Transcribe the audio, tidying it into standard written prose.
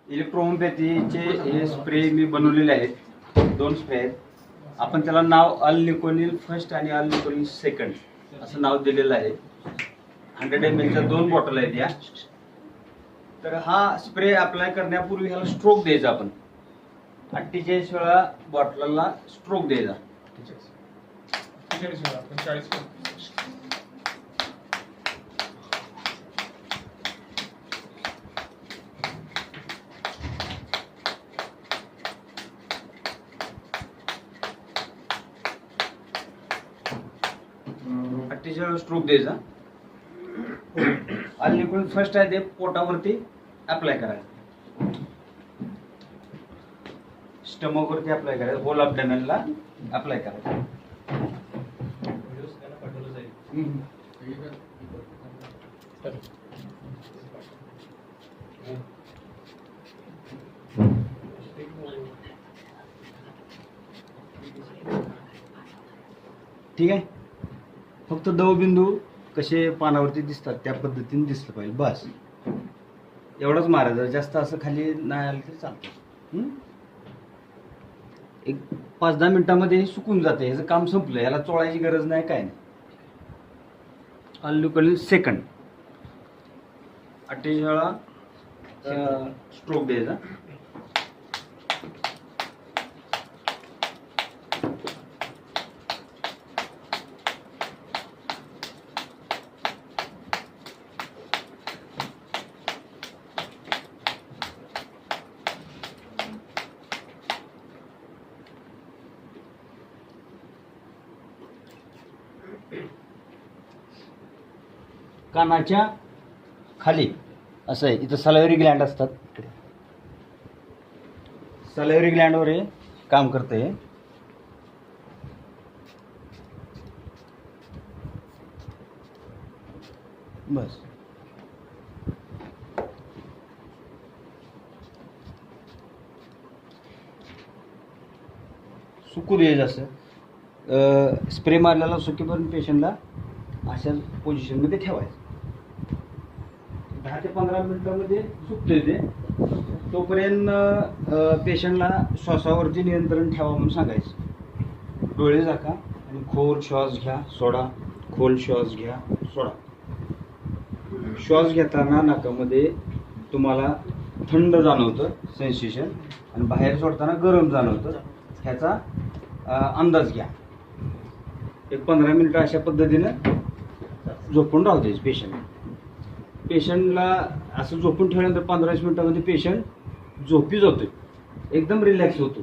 इलेक्ट्रोहोमिओपॅथीचे हे स्प्रे मी बनवलेले आहेत, 2 स्प्रे आहेत. आपण त्याला नाव अल्निकोनिल फर्स्ट आणि अल्निकोनिल सेकंड असं नाव दिलेलं आहे. 100 ml च्या 2 बॉटल आहेत या. तर हा स्प्रे अप्लाय करण्यापूर्वी ह्याला स्ट्रोक द्यायचा. आपण 48 वेळा बॉटलला स्ट्रोक द्यायचा. 40 वेळा, 40 वेळा. स्ट्रोक द्यायचा. अल्निकोनिल फर्स्ट आहे ते पोटावरती अप्लाय करायचं, स्टमक वरती अप्लाय करायचं, होल अब्डोमेनला अप्लाय करायचं. ठीक आहे. फक्त दवबिंदू कसे पानावरती दिसतात त्या पद्धतीने दिसलं पाहिजे, बस एवढंच मारायचं. जास्त असं खाली नाही आलं तरी चालतं. एक 5-10 मिनिटांमध्ये सुकून जाते, ह्याचं काम संपलं. ह्याला चोळायची गरज नाही, काय नाही. अल्निकोनिल सेकंड 48 वेळा स्ट्रोक द्यायचा. कानाच्या खाली असं आहे, इथं सलायरी ग्लँड असतात. सलायरी ग्लँडवर हे काम करते. बस सुकू द्यायचं. असं स्प्रे मारलेला सुकीपर्यंत पेशंटला अशा पोझिशनमध्ये ठेवायचं. 10 ते 15 मिनिटांमध्ये सुकते ते. तोपर्यंत पेशंटला श्वासावरती नियंत्रण ठेवा म्हणून सांगायचं. डोळे झाका आणि खोल श्वास घ्या, सोडा. खोल श्वास घ्या, सोडा. श्वास घेताना नाकामध्ये तुम्हाला थंड जाणवतं सेन्सेशन, आणि बाहेर सोडताना गरम जाणवतं. ह्याचा अंदाज घ्या. एक 15 मिनिटं अशा पद्धतीनं झोपून राहू द्यायचं पेशंट. पेशंटला असं झोपून ठेवल्यानंतर 15-20 मिनिटांमध्ये पेशंट झोपी जातो, एकदम रिलॅक्स होतो.